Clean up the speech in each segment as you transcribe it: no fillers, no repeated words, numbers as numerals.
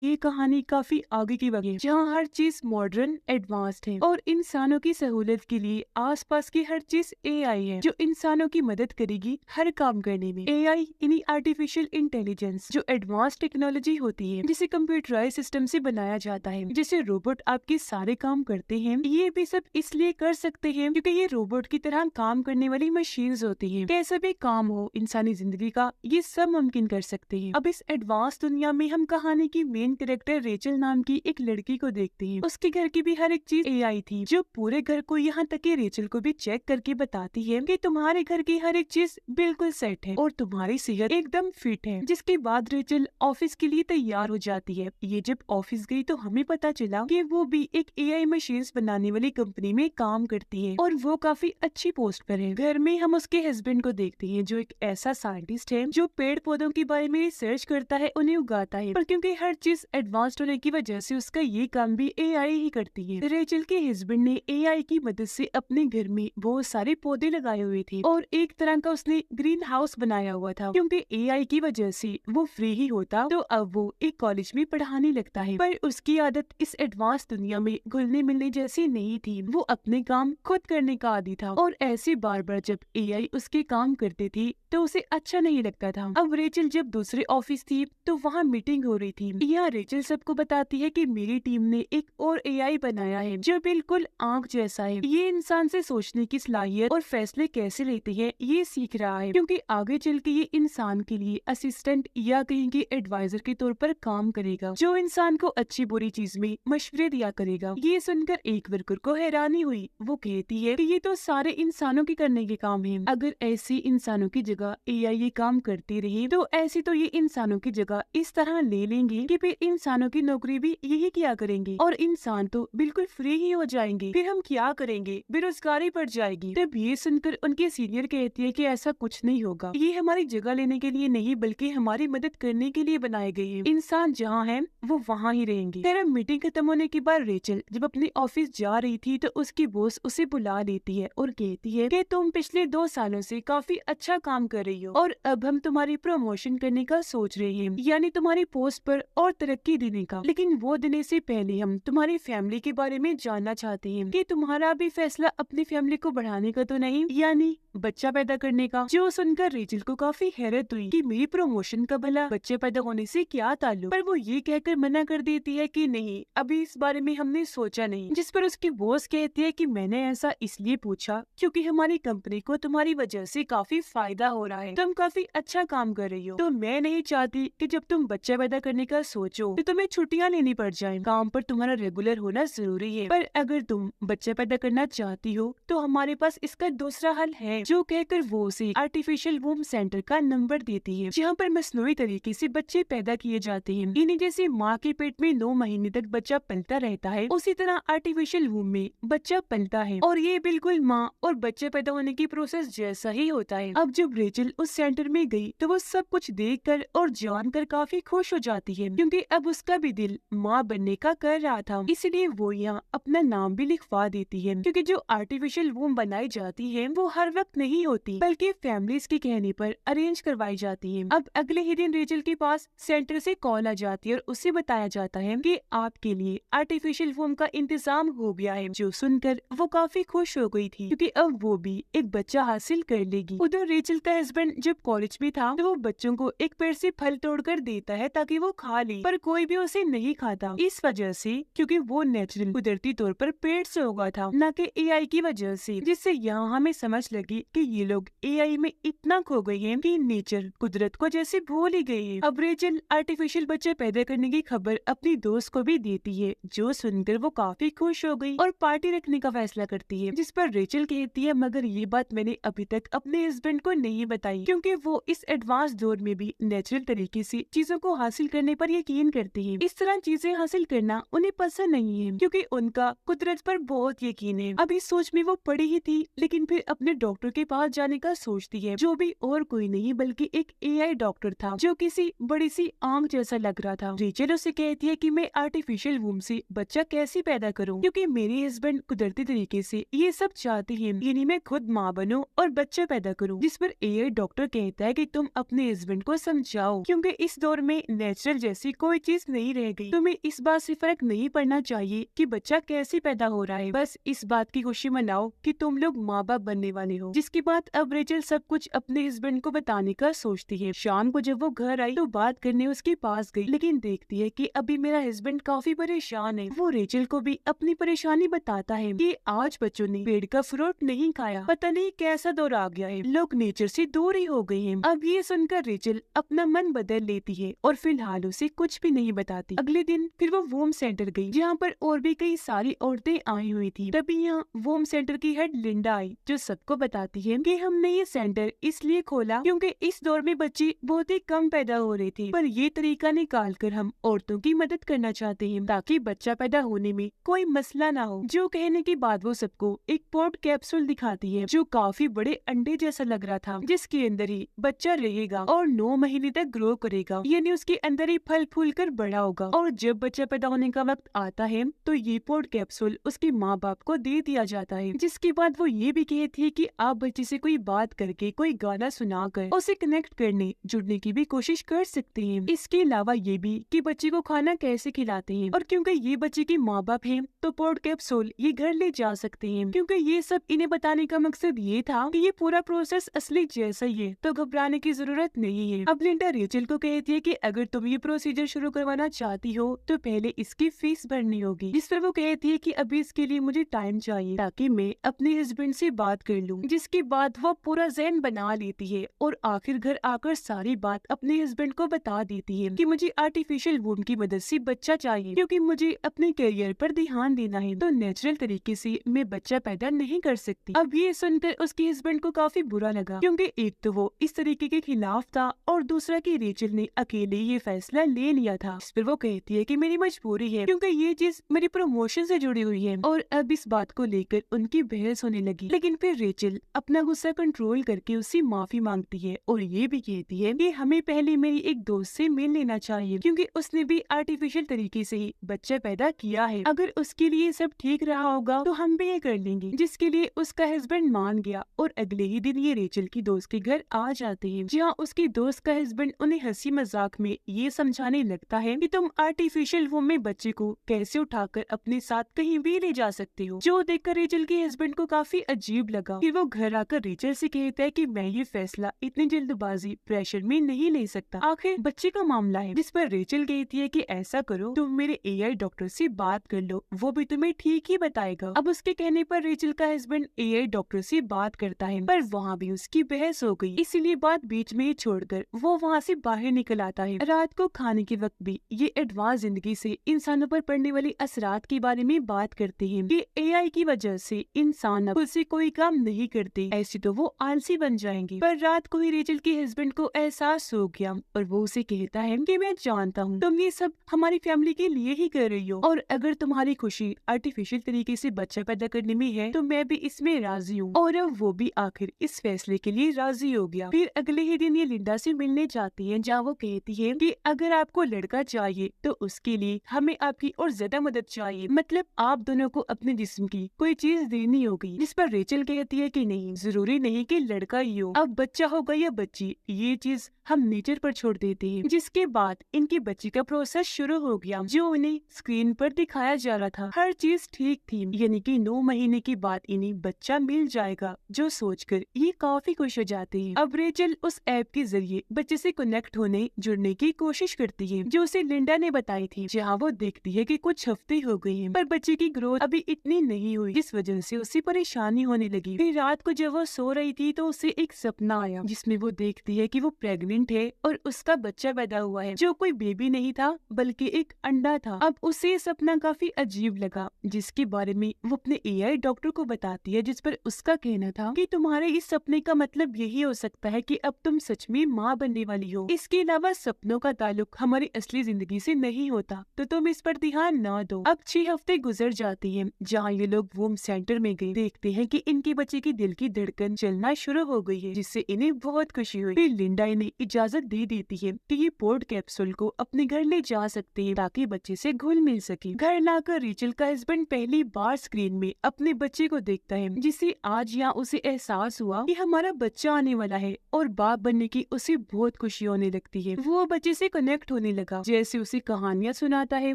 ये कहानी काफी आगे की वजह जहाँ हर चीज मॉडर्न एडवांस्ड है और इंसानों की सहूलियत के लिए आसपास की हर चीज एआई है जो इंसानों की मदद करेगी हर काम करने में। एआई यानी आर्टिफिशियल इंटेलिजेंस जो एडवांस टेक्नोलॉजी होती है जिसे कंप्यूटराइज सिस्टम से बनाया जाता है, जिसे रोबोट आपके सारे काम करते हैं। ये भी सब इसलिए कर सकते हैं क्योंकि ये रोबोट की तरह काम करने वाली मशीन्स होती है। कैसा भी काम हो इंसानी जिंदगी का, ये सब मुमकिन कर सकते हैं। अब इस एडवांस दुनिया में हम कहानी की मेन कैरेक्टर रेचल नाम की एक लड़की को देखते हैं। उसके घर की भी हर एक चीज एआई थी जो पूरे घर को, यहाँ तक कि रेचल को भी चेक करके बताती है कि तुम्हारे घर की हर एक चीज बिल्कुल सेट है और तुम्हारी सेहत एकदम फिट है। जिसके बाद रेचल ऑफिस के लिए तैयार हो जाती है। ये जब ऑफिस गई तो हमें पता चला कि वो भी एक एआई मशीन्स बनाने वाली कंपनी में काम करती है और वो काफी अच्छी पोस्ट पर है। घर में हम उसके हस्बैंड को देखते हैं जो एक ऐसा साइंटिस्ट है जो पेड़ पौधों के बारे में रिसर्च करता है, उन्हें उगाता है। पर क्योंकि हर चीज एडवांस्ड होने की वजह से उसका ये काम भी एआई ही करती है। रेचल के हस्बैंड ने एआई की मदद से अपने घर में बहुत सारे पौधे लगाए हुए थे और एक तरह का उसने ग्रीन हाउस बनाया हुआ था। क्योंकि एआई की वजह से वो फ्री ही होता तो अब वो एक कॉलेज में पढ़ाने लगता है। पर उसकी आदत इस एडवांस दुनिया में घुलने मिलने जैसी नहीं थी। वो अपने काम खुद करने का आदी था और ऐसे बार बार जब एआई उसके काम करते थे तो उसे अच्छा नहीं लगता था। अब रेचल जब दूसरे ऑफिस थी तो वहाँ मीटिंग हो रही थी। यहाँ रेचल सबको बताती है कि मेरी टीम ने एक और एआई बनाया है जो बिल्कुल आंख जैसा है। ये इंसान से सोचने की सलाहियत और फैसले कैसे लेते हैं ये सीख रहा है, क्योंकि आगे चल के ये इंसान के लिए असिस्टेंट या कहीं के एडवाइजर के तौर पर काम करेगा जो इंसान को अच्छी बुरी चीज में मशवरे दिया करेगा। ये सुनकर एक वर्कर को हैरानी हुई। वो कहती है कि ये तो सारे इंसानों के करने के काम है। अगर ऐसी इंसानों की जगह एआई ये काम करती रही तो ऐसी तो ये इंसानों की जगह इस तरह ले लेंगे कि फिर इंसानों की नौकरी भी यही किया करेंगे और इंसान तो बिल्कुल फ्री ही हो जाएंगे। फिर हम क्या करेंगे, बेरोजगारी बढ़ जाएगी। तब ये सुनकर उनके सीनियर कहती है कि ऐसा कुछ नहीं होगा, ये हमारी जगह लेने के लिए नहीं बल्कि हमारी मदद करने के लिए बनाए गए हैं। इंसान जहाँ है वो वहाँ ही रहेंगे। फिर मीटिंग खत्म होने के बाद रेचल जब अपने ऑफिस जा रही थी तो उसकी बॉस उसे बुला लेती है और कहती है कि तुम पिछले 2 सालों से काफी अच्छा काम कर रही हो और अब हम तुम्हारी प्रमोशन करने का सोच रहे हैं, यानी तुम्हारी पोस्ट पर और तरक्की देने का। लेकिन वो देने से पहले हम तुम्हारी फैमिली के बारे में जानना चाहते हैं कि तुम्हारा भी फैसला अपनी फैमिली को बढ़ाने का तो नहीं, यानी बच्चा पैदा करने का। जो सुनकर रेचल को काफी हैरत हुई कि मेरी प्रमोशन का भला बच्चे पैदा होने से क्या ताल्लुक। पर वो ये कहकर मना कर देती है कि नहीं, अभी इस बारे में हमने सोचा नहीं। जिस पर उसकी बॉस कहती है कि मैंने ऐसा इसलिए पूछा क्योंकि हमारी कंपनी को तुम्हारी वजह से काफी फायदा हो रहा है, तुम काफी अच्छा काम कर रही हो। तो मैं नहीं चाहती कि जब तुम बच्चा पैदा करने का सोचो तो तुम्हें छुट्टियाँ लेनी पड़ जाए। काम पर तुम्हारा रेगुलर होना जरूरी है, पर अगर तुम बच्चा पैदा करना चाहती हो तो हमारे पास इसका दूसरा हल है। जो कहकर वो उसे आर्टिफिशियल वूम सेंटर का नंबर देती है जहाँ पर मसनूई तरीके से बच्चे पैदा किए जाते हैं। इन्हें जैसे माँ के पेट में 9 महीने तक बच्चा पलता रहता है उसी तरह आर्टिफिशियल वूम में बच्चा पलता है और ये बिल्कुल माँ और बच्चे पैदा होने की प्रोसेस जैसा ही होता है। अब जब रेचल उस सेंटर में गई तो वो सब कुछ देखकर और जानकर काफी खुश हो जाती है क्योंकि अब उसका भी दिल माँ बनने का कर रहा था। इसलिए वो यहाँ अपना नाम भी लिखवा देती है क्योंकि जो आर्टिफिशियल वूम बनाई जाती है वो हर वक्त नहीं होती बल्कि फैमिलीज के कहने पर अरेंज करवाई जाती है। अब अगले ही दिन रेचल के पास सेंटर से कॉल आ जाती है और उसे बताया जाता है कि आपके लिए आर्टिफिशियल वूम का इंतजाम हो गया है। जो सुनकर वो काफी खुश हो गई थी क्योंकि अब वो भी एक बच्चा हासिल कर लेगी। उधर रेचल का हस्बैंड जब कॉलेज में था तो वो बच्चों को एक पेड़ से फल तोड़कर देता है ताकि वो खा ले, पर कोई भी उसे नहीं खाता इस वजह से क्योंकि वो नेचुरल कुदरती तौर पर पेड़ से उगा था, न कि एआई की वजह से। जिससे यहाँ हमें समझ लगी कि ये लोग एआई में इतना खो गए हैं कि नेचर कुदरत को जैसे भूल ही गए हैं। अब रेचल आर्टिफिशियल बच्चे पैदा करने की खबर अपनी दोस्त को भी देती है जो सुनकर वो काफी खुश हो गई और पार्टी रखने का फैसला करती है। जिस पर रेचल कहती है मगर ये बात मैंने अभी तक अपने हस्बैंड को नहीं बताई क्योंकि वो इस एडवांस दौर में भी नेचुरल तरीके से चीजों को हासिल करने पर यकीन करते हैं। इस तरह चीजें हासिल करना उन्हें पसंद नहीं है क्योंकि उनका कुदरत पर बहुत यकीन है। अब इस सोच में वो पड़ी ही थी लेकिन फिर अपने डॉक्टर के पास जाने का सोचती है, जो भी और कोई नहीं बल्कि एक AI डॉक्टर था जो किसी बड़ी सी आंख जैसा लग रहा था। रेचल उसे कहती है कि मैं आर्टिफिशियल वूम से बच्चा कैसे पैदा करूं, क्योंकि मेरे हस्बैंड कुदरती तरीके से ये सब चाहते हैं, यानी मैं खुद माँ बनूं और बच्चा पैदा करूं। जिस पर AI डॉक्टर कहता है कि तुम अपने हस्बैंड को समझाओ, क्योंकि इस दौर में नेचुरल जैसी कोई चीज नहीं रह गई। तुम्हें इस बात से फर्क नहीं पड़ना चाहिए कि बच्चा कैसे पैदा हो रहा है, बस इस बात की खुशी मनाओ कि तुम लोग माँ बाप बनने वाले हो। जिसके बाद अब रेचल सब कुछ अपने हस्बैंड को बताने का सोचती है। शाम को जब वो घर आई तो बात करने उसके पास गई, लेकिन देखती है कि अभी मेरा हस्बैंड काफी परेशान है। वो रेचल को भी अपनी परेशानी बताता है कि आज बच्चों ने पेड़ का फ्रूट नहीं खाया, पता नहीं कैसा दौर आ गया है, लोग नेचर से दूर ही हो गए हैं। अब ये सुनकर रेचल अपना मन बदल लेती है और फिलहाल उसे कुछ भी नहीं बताती। अगले दिन फिर वो वोम सेंटर गई, जहाँ पर और भी कई सारी औरतें आई हुई थी। तभी यहाँ वोम सेंटर की हेड लिंडा आई, जो सबको बताती है कि हमने ये सेंटर इसलिए खोला क्योंकि इस दौर में बच्चे बहुत ही कम पैदा हो रहे थे, पर ये तरीका निकाल कर हम औरतों की मदद करना चाहते हैं ताकि बच्चा पैदा होने में कोई मसला ना हो। जो कहने के बाद वो सबको एक पॉट कैप्सूल दिखाती है जो काफी बड़े अंडे जैसा लग रहा था, जिसके अंदर ही बच्चा रहेगा और 9 महीने तक ग्रो करेगा, यानी उसके अंदर ही फल फूल कर बड़ा होगा। और जब बच्चा पैदा होने का वक्त आता है तो ये पॉट कैप्सूल उसके माँ बाप को दे दिया जाता है। जिसके बाद वो ये भी कहती है कि आप बच्चे से कोई बात करके, कोई गाना सुनाकर उसे कनेक्ट करने जुड़ने की भी कोशिश कर सकते हैं। इसके अलावा ये भी कि बच्चे को खाना कैसे खिलाते हैं, और क्योंकि ये बच्चे के माँ बाप हैं तो पॉट कैप्सूल ये घर ले जा सकते हैं। क्योंकि ये सब इन्हें बताने का मकसद ये था कि ये पूरा प्रोसेस असली जैसा ही है, तो घबराने की जरूरत नहीं है। अब लिंडा रेचल को कहती है कि अगर तुम ये प्रोसीजर शुरू करवाना चाहती हो तो पहले इसकी फीस भरनी होगी। जिस पर वो कहती है कि अभी इसके लिए मुझे टाइम चाहिए ताकि मैं अपने हस्बैंड से बात कर लूं। जिसके बाद वो पूरा ज़हन बना लेती है और आखिर घर आकर सारी बात अपने हस्बैंड को बता देती है कि मुझे आर्टिफिशियल वूम की मदद से बच्चा चाहिए, क्योंकि मुझे अपने करियर पर ध्यान देना है, तो नेचुरल तरीके से मैं बच्चा पैदा नहीं कर सकती। अब ये सुनकर उसके हस्बैंड को काफी बुरा लगा, क्योंकि एक तो वो इस तरीके के खिलाफ था और दूसरा कि रेचल ने अकेले ये फैसला ले लिया था। इस पर वो कहती है कि मेरी मजबूरी है, क्योंकि ये चीज मेरी प्रमोशन से जुड़ी हुई है। और अब इस बात को लेकर उनकी बहस होने लगी, लेकिन फिर रेचल अपना गुस्सा कंट्रोल करके उससे माफी मांगती है और ये भी कहती है कि हमें पहले मेरी एक दोस्त से मिल लेना चाहिए, क्योंकि उसने भी आर्टिफिशियल तरीके से ही बच्चा पैदा किया है। अगर उसके लिए सब ठीक रहा होगा तो हम भी ये कर लेंगे। जिसके लिए उसका हस्बैंड मान गया और अगले ही दिन ये रेचल की दोस्त के घर आ जाते हैं, जहाँ उसकी दोस्त का हस्बैंड उन्हें हंसी मजाक में ये समझाने लगता है कि तुम आर्टिफिशियल वूम में बच्चे को कैसे उठाकर अपने साथ कहीं भी ले जा सकते हो। जो देखकर रेचल के हस्बैंड को काफी अजीब लगा। फिर वो घर आकर रेचल से कहता है कि मैं ये फैसला इतनी जल्दबाजी प्रेशर में नहीं ले सकता, आखिर बच्चे का मामला है। जिस पर रेचल कहती है कि ऐसा करो, तुम मेरे AI डॉक्टर से बात कर लो, वो भी तुम्हें ठीक ही बताएगा। अब उसके कहने पर रेचल का हस्बैंड AI डॉक्टर से बात करता है, पर वहाँ भी उसकी बहस हो गई, इसीलिए बात बीच में ही छोड़कर वो वहाँ से बाहर निकल आता है। रात को खाने के वक्त भी ये एडवांस जिंदगी से इंसानों पर पड़ने वाली असरात के बारे में बात करते हैं कि AI की वजह से इंसान अब खुद से कोई काम नहीं करते, ऐसे तो वो आलसी बन जाएंगे। पर रात को ही रेचल के हस्बैंड को एहसास हो गया और वो उसे कहता है कि मैं जानता हूँ तुम ये सब हमारी फैमिली के लिए ही कर रही हो, और अगर तुम्हारी खुशी आर्टिफिशियल तरीके से बच्चा पैदा करने में है तो मैं भी इसमें राजी हूँ। और अब वो भी आखिर इस फैसले के लिए राजी हो गया। फिर अगले ही दिन ये लिंडा से मिलने जाती है, जहाँ वो कहती है कि अगर आपको लड़का चाहिए तो उसके लिए हमें आपकी और ज्यादा मदद चाहिए, मतलब आप दोनों को अपने जिस्म की कोई चीज देनी होगी। जिस पर रेचल कहती है कि नहीं, जरूरी नहीं कि लड़का ही हो, अब बच्चा होगा या बच्ची ये चीज हम नेचर पर छोड़ देते हैं। जिसके बाद इनकी बच्ची का प्रोसेस शुरू हो गया, जो उन्हें स्क्रीन पर दिखाया जा रहा था। हर चीज ठीक थी, यानी कि 9 महीने के बाद इन्हें बच्चा मिल जाएगा, जो सोचकर ये काफी खुश हो जाते हैं। अब रेचल उस ऐप के जरिए बच्चे से कनेक्ट होने जुड़ने की कोशिश करती है, जो उसे लिंडा ने बताई थी, जहाँ वो देखती है कि कुछ हफ्ते हो गए हैं पर बच्चे की ग्रोथ अभी इतनी नहीं हुई, जिस वजह से उसे परेशानी होने लगी। फिर रात को जब वो सो रही थी तो उसे एक सपना आया, जिसमें वो देखती है कि वो प्रेग्नेंट प्रेग्नेंट है और उसका बच्चा पैदा हुआ है जो कोई बेबी नहीं था बल्कि एक अंडा था। अब उसे ये सपना काफी अजीब लगा, जिसके बारे में वो अपने एआई डॉक्टर को बताती है, जिस पर उसका कहना था कि तुम्हारे इस सपने का मतलब यही हो सकता है कि अब तुम सच में माँ बनने वाली हो। इसके अलावा सपनों का ताल्लुक हमारी असली जिंदगी से नहीं होता, तो तुम इस पर ध्यान न दो। अब 6 हफ्ते गुजर जाती हैं, जहाँ ये लोग वोम सेंटर में गए। देखते हैं कि इनके बच्चे की दिल की धड़कन चलना शुरू हो गई है, जिससे इन्हें बहुत खुशी हुई। फिर लिंडा इन्हें इजाजत दे देती है कि ये पोर्ट कैप्सूल को अपने घर ले जा सकते हैं ताकि बच्चे से घुल मिल सके। घर लाकर रेचल का हस्बैंड पहली बार स्क्रीन में अपने बच्चे को देखता है, जिसे आज यहाँ उसे एहसास हुआ कि हमारा बच्चा आने वाला है और बाप बनने की उसे बहुत खुशी होने लगती है। वो बच्चे से कनेक्ट होने लगा, जैसे उसे कहानियाँ सुनाता है,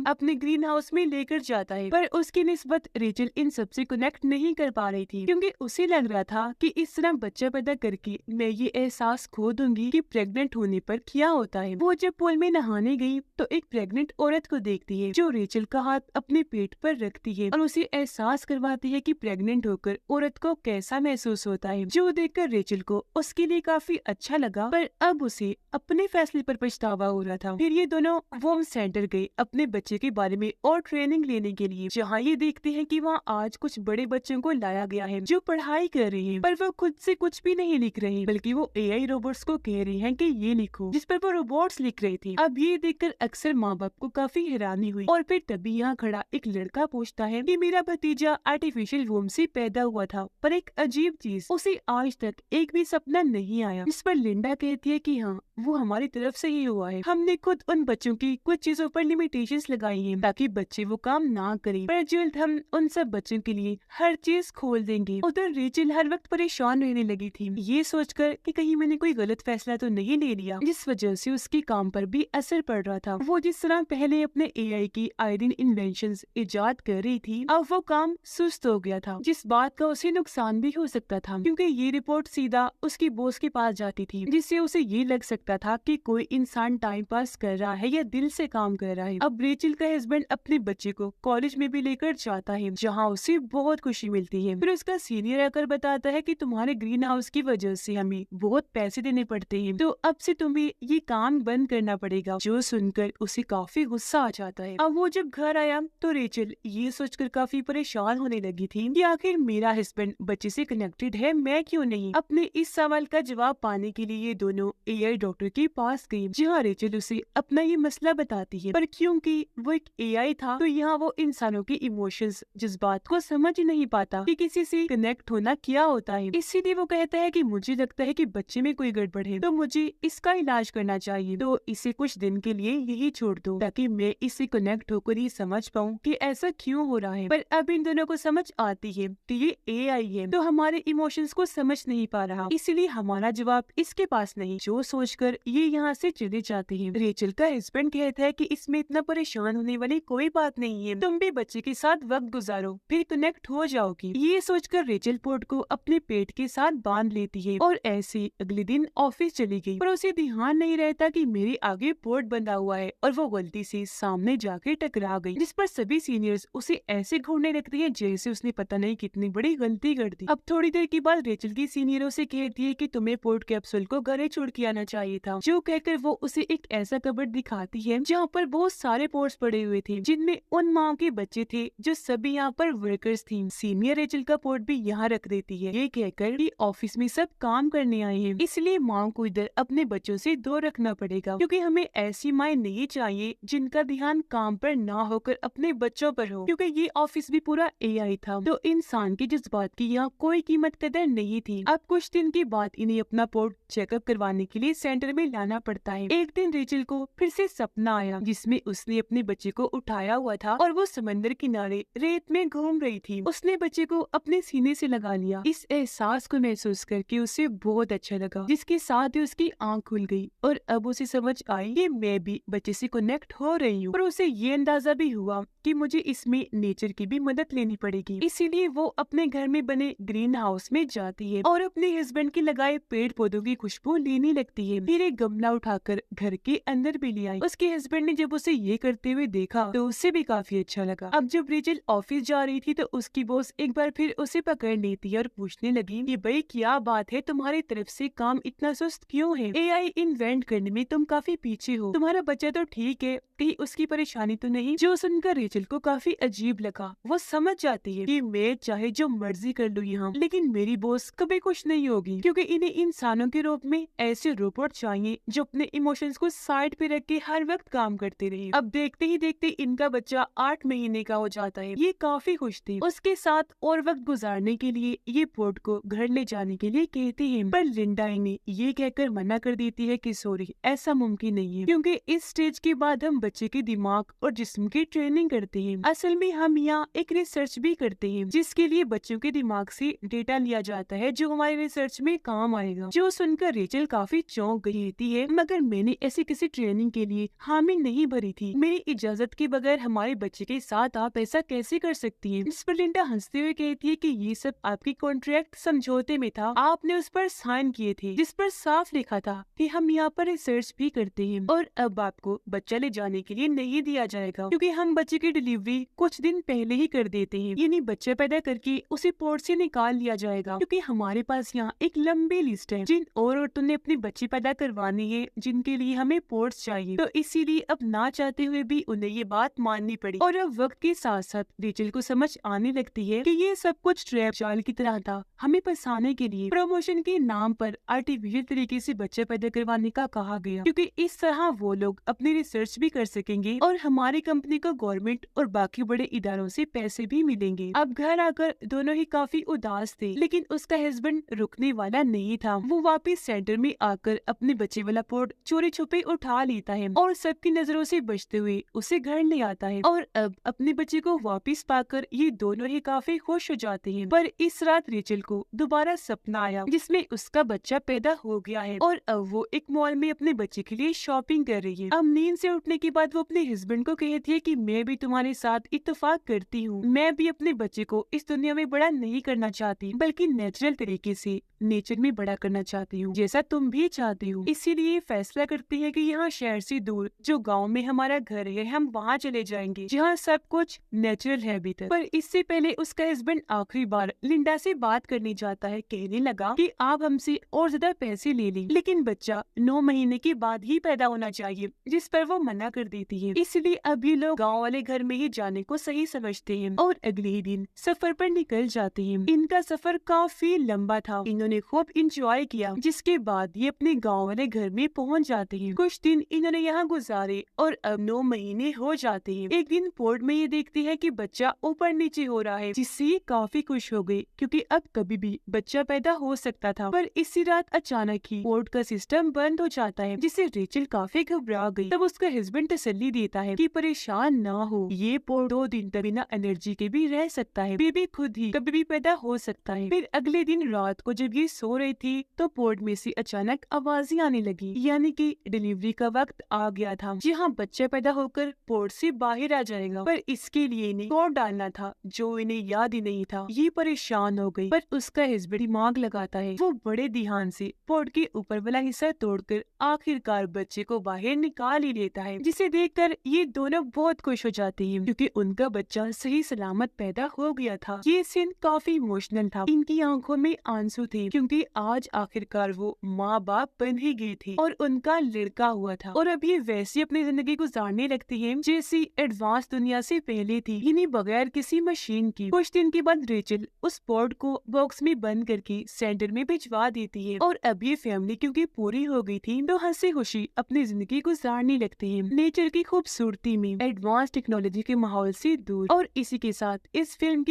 अपने ग्रीन हाउस में लेकर जाता है। पर उसकी निस्बत रेचल इन सबसे कनेक्ट नहीं कर पा रही थी, क्योंकि उसे लग रहा था कि इस तरह बच्चा पैदा करके मैं ये एहसास खो दूंगी कि प्रेग्नेंट होने पर क्या होता है। वो जब पूल में नहाने गई तो एक प्रेग्नेंट औरत को देखती है जो रेचल का हाथ अपने पेट पर रखती है और उसे एहसास करवाती है कि प्रेग्नेंट होकर औरत को कैसा महसूस होता है, जो देखकर रेचल को उसके लिए काफी अच्छा लगा। पर अब उसे अपने फैसले पर पछतावा हो रहा था। फिर ये दोनों वोम सेंटर गए अपने बच्चे के बारे में और ट्रेनिंग लेने के लिए, जहाँ ये देखते हैं कि वहाँ आज कुछ बड़े बच्चों को लाया गया है जो पढ़ाई कर रहे हैं, पर वो खुद से कुछ भी नहीं लिख रहे, बल्कि वो एआई रोबोट्स को कह रहे हैं कि ये लिखो, जिस पर वो रोबोट्स लिख रहे थे। अब ये देखकर अक्सर माँ बाप को काफी हैरानी हुई। और फिर तभी यहाँ खड़ा एक लड़का पूछता है कि मेरा भतीजा आर्टिफिशियल वोम से पैदा हुआ था, पर एक अजीब चीज, उसे आज तक एक भी सपना नहीं आया। इस पर लिंडा कहती है कि हाँ, वो हमारी तरफ से ही हुआ है। हमने खुद उन बच्चों की कुछ चीजों पर लिमिटेशंस लगाई हैं ताकि बच्चे वो काम ना करें, पर जल्द हम उन सब बच्चों के लिए हर चीज खोल देंगे। उधर रेचल हर वक्त परेशान रहने लगी थी, ये सोचकर कि कहीं मैंने कोई गलत फैसला तो नहीं ले लिया, जिस वजह से उसके काम पर भी असर पड़ रहा था। वो जिस तरह पहले अपने एआई की आयरन इन्वेंशंस इजाद कर रही थी, अब वो काम सुस्त हो गया था, जिस बात का उसे नुकसान भी हो सकता था, क्योंकि ये रिपोर्ट सीधा उसकी बॉस के पास जाती थी, जिससे उसे ये लग सकता था कि कोई इंसान टाइम पास कर रहा है या दिल से काम कर रहा है। अब रेचल का हस्बैंड अपने बच्चे को कॉलेज में भी लेकर जाता है, जहाँ उसे बहुत खुशी मिलती है। फिर उसका सीनियर आकर बताता है कि तुम्हारे ग्रीन हाउस की वजह से हमें बहुत पैसे देने पड़ते हैं, तो अब से तुम्हें ये काम बंद करना पड़ेगा, जो सुनकर उसे काफी गुस्सा आ जाता है। अब वो जब घर आया तो रेचल ये सोचकर काफी परेशान होने लगी थी कि आखिर मेरा हस्बैंड बच्चे से कनेक्टेड है, मैं क्यों नहीं। अपने इस सवाल का जवाब पाने के लिए ये दोनों एआई डॉक्टर के पास गई, जहाँ रेचल उसे अपना ये मसला बताती है, पर क्योंकि वो एक एआई था तो यहाँ वो इंसानों के इमोशंस, जज्बात को समझ नहीं पाता कि किसी से कनेक्ट होना क्या होता है। इसीलिए वो कहता है कि मुझे लगता है कि बच्चे में कोई गड़बड़ है, तो मुझे इसका इलाज करना चाहिए, तो इसे कुछ दिन के लिए यही छोड़ दो ताकि मैं इससे कनेक्ट होकर ये समझ पाऊँ कि ऐसा क्यों हो रहा है। पर अब इन दोनों को समझ आती है कि ये एआई है, तो हमारे इमोशंस को समझ नहीं पा रहा, इसलिए हमारा जवाब इसके पास नहीं, जो सोचकर ये यहाँ से चले जाते हैं। रेचल का हस्बैंड कहता है कि इसमें इतना परेशान होने वाली कोई बात नहीं है, तुम भी बच्चे के साथ वक्त गुजारो, फिर कनेक्ट हो जाओगी। ये सोचकर रेचल पोर्ट को अपने पेट के साथ बांध लेती है और ऐसे अगले दिन ऑफिस चली गई, पर उसे ध्यान नहीं रहता कि मेरे आगे पोर्ट बंधा हुआ है और वो गलती से सामने जाके टकरा गई, जिस पर सभी सीनियर्स उसे ऐसे घूरने लगते हैं जैसे उसने पता नहीं कितनी बड़ी गलती कर दी। अब थोड़ी देर के बाद रेचल की सीनियरों से कहती है कि तुम्हें पोर्ट कैप्सूल को घरे छोड़ के आना चाहिए था, जो कहकर वो उसे एक ऐसा कबर्ड दिखाती है जहाँ पर बहुत सारे पोर्ट्स पड़े हुए थे, जिनमें उन माँ के बच्चे थे जो सभी यहाँ पर वर्कर्स थी। सीनियर रेचल का पोर्ट भी यहाँ रख देती है, ये कहकर कि ऑफिस में सब काम करने आए हैं, इसलिए माँ को इधर अपने बच्चों से दूर रखना पड़ेगा, क्योंकि हमें ऐसी माएँ नहीं चाहिए जिनका ध्यान काम पर ना होकर अपने बच्चों पर हो, क्योंकि ये ऑफिस भी पूरा एआई था, तो इंसान के जज्बात की यहाँ कोई कीमत कदर नहीं थी। अब कुछ दिन के बाद इन्हें अपना पोर्ट चेकअप करवाने के लिए सेंटर में लाना पड़ता है। एक दिन रेचल को फिर से सपना आया जिसमें उसने अपने बच्चे को उठाया हुआ था और वो समंदर किनारे रेत में घूम रही थी। उसने बच्चे को अपने सीने से लगा लिया। इस एहसास को महसूस करके उसे बहुत अच्छा लगा, जिसके साथ ही उसकी आंख खुल गई और अब उसे समझ आई कि मैं भी बच्चे से कनेक्ट हो रही हूँ। और उसे ये अंदाजा भी हुआ कि मुझे इसमें नेचर की भी मदद लेनी पड़ेगी। इसीलिए वो अपने घर में बने ग्रीन हाउस में जाती है और अपने हस्बैंड के लगाए पेड़ पौधों की खुशबू लेने लगती है। फिर एक गमला उठाकर घर के अंदर भी ले आई। उसके हस्बैंड ने जब उसे ये करते हुए देखा तो उसे भी काफी अच्छा लगा। अब जब रेचल ऑफिस जा रही थी तो उसकी बॉस एक बार फिर उसे पकड़ लेती है और पूछने लगी कि भाई क्या बात है, तुम्हारी तरफ से काम इतना सुस्त क्यों है? एआई इन्वेंट करने में तुम काफी पीछे हो। तुम्हारा बच्चा तो ठीक है, कहीं उसकी परेशानी तो नहीं? जो सुनकर रेचल को काफी अजीब लगा। वो समझ जाती है कि मैं चाहे जो मर्जी कर लूँ यहाँ, लेकिन मेरी बॉस कभी खुश नहीं होगी, क्योंकि इन्हें इंसानों के रूप में ऐसे रोबोट चाहिए जो अपने इमोशंस को साइड पे रख के हर वक्त काम करते रहे। अब देखते ही देखते इनका बच्चा 8 महीने का हो जाता है। ये काफी खुश थी। उसके साथ और वक्त गुजारने के लिए ये पोर्ट को घर ले जाने के लिए कहती है, पर लिंडा इन्हें ये कहकर मना कर देती है कि सॉरी, ऐसा मुमकिन नहीं है, क्योंकि इस स्टेज के बाद हम बच्चे के दिमाग और जिस्म की ट्रेनिंग करते हैं। असल में हम यहाँ एक रिसर्च भी करते हैं, जिसके लिए बच्चों के दिमाग से डेटा लिया जाता है जो हमारे रिसर्च में काम आएगा। जो सुनकर रेचल काफी चौंक गई रहती है, मगर मैंने ऐसी किसी ट्रेनिंग के लिए हामी नहीं भरी थी। मेरी इजाजत के बगैर हमारे बच्चे के साथ आप ऐसा कैसे कर सकती हैं? इस पर लिंडा हंसते हुए कहती है कि ये सब आपकी कॉन्ट्रैक्ट समझौते में था, आपने उस पर साइन किए थे, जिस पर साफ लिखा था कि हम यहाँ पर रिसर्च भी करते हैं और अब आपको बच्चा ले जाने के लिए नहीं दिया जाएगा, क्योंकि हम बच्चे की डिलीवरी कुछ दिन पहले ही कर देते हैं। यानी बच्चा पैदा करके उसे पोर्ट से निकाल लिया जाएगा, क्योंकि हमारे पास यहाँ एक लंबी लिस्ट है जिन और औरतों ने अपने बच्चे पैदा करवानी है जिनके लिए हमें पोर्ट्स चाहिए। तो इसीलिए अब ना चाहते हुए भी उन्हें ये बात माननी पड़ी। और अब वक्त के साथ साथ रेचल को समझ आने लगती है कि ये सब कुछ ट्रैप जाल की तरह था, हमें फंसाने के लिए प्रमोशन के नाम पर आर्टिफिशियल तरीके से बच्चा पैदा करवाने का कहा गया, क्योंकि इस तरह वो लोग अपनी रिसर्च भी कर सकेंगे और हमारी कंपनी को गवर्नमेंट और बाकी बड़े इदारों से पैसे भी मिलेंगे। अब घर आकर दोनों ही काफी उदास थे, लेकिन उसका हस्बैंड रुकने वाला नहीं था। वो वापस सेंटर में आकर अपने बच्चे वाला पोर्ट चोरी छुपे उठा लेता है और सबकी नजरों से बचते हुए उसे घर ले आता है। और अब अपने बच्चे को वापस पाकर ये दोनों ही काफी खुश हो जाते हैं। पर इस रात रेचल को दोबारा सपना आया जिसमें उसका बच्चा पैदा हो गया है और अब वो एक मॉल में अपने बच्चे के लिए शॉपिंग कर रही है। अब नींद से उठने के बाद वो अपने हस्बैंड को कहती है कि मैं भी तुम्हारे साथ इत्तेफाक करती हूँ, मैं भी अपने बच्चे को इस दुनिया में बड़ा नहीं करना चाहती, बल्कि नेचुरल तरीके से नेचर में बड़ा करना चाहती हूँ, जैसा तुम भी चाहती हो। इसीलिए फैसला करती है कि यहाँ शहर से दूर जो गांव में हमारा घर है, हम वहाँ चले जाएंगे जहाँ सब कुछ नेचुरल है अभी तक। पर इससे पहले उसका हस्बैंड आखिरी बार लिंडा से बात करने जाता है। कहने लगा कि आप हमसे और ज्यादा पैसे ले लें, लेकिन बच्चा 9 महीने के बाद ही पैदा होना चाहिए, जिस पर वो मना कर देती है। इसलिए अभी लोग गाँव वाले घर में ही जाने को सही समझते हैं और अगले ही दिन सफर पर निकल जाते हैं। इनका सफर काफी लंबा था, इन्होंने खूब इंजॉय किया, जिसके बाद ये अपने गाँव वाले घर में पहुँच जाते हैं। कुछ दिन इन्होंने यहाँ गुजारे और अब 9 महीने हो जाते हैं। एक दिन पोर्ट में ये देखती है कि बच्चा ऊपर नीचे हो रहा है, जिससे ये काफी खुश हो गई, क्योंकि अब कभी भी बच्चा पैदा हो सकता था। पर इसी रात अचानक ही पोर्ट का सिस्टम बंद हो जाता है, जिससे रेचल काफी घबरा गई। तब उसका हस्बैंड तसल्ली देता है कि परेशान ना हो, ये पोर्ट 2 दिन तक बिना एनर्जी के भी रह सकता है, बेबी खुद ही कभी भी पैदा हो सकता है। फिर अगले दिन रात को जब ये सो रही थी तो पोर्ट में से अचानक आवाजें आने लगी, यानी कि डिलीवरी का वक्त आ गया था, जहाँ बच्चा पैदा होकर पोर्ट से बाहर आ जाएगा। पर इसके लिए इन्हें कोड डालना था जो इन्हें याद ही नहीं था। ये परेशान हो गई, पर उसका हस्बैंड दिमाग लगाता है। वो बड़े ध्यान से पोर्ट के ऊपर वाला हिस्सा तोड़कर आखिरकार बच्चे को बाहर निकाल ही लेता है, जिसे देखकर ये दोनों बहुत खुश हो जाते हैं, क्योंकि उनका बच्चा सही सलामत पैदा हो गया था। ये सीन काफी इमोशनल था, इनकी आंखों में आंसू थे, क्योंकि आज आखिरकार वो माँ बाप बन ही गए थे और उनका लड़का हुआ था। और अभी वैसे अपनी जिंदगी गुजारने लगती है जैसी एडवांस दुनिया से पहले थी, यानी बगैर किसी मशीन की। कुछ दिन के बाद रेचल उस पोर्ट को बॉक्स में बंद करके सेंटर में भिजवा देती है और अब ये फैमिली क्योंकि पूरी हो गई थी तो हंसी खुशी अपनी जिंदगी गुजारने लगते हैं, नेचर की खूबसूरती में, एडवांस टेक्नोलॉजी के माहौल से दूर। और इसी के साथ इस फिल्म की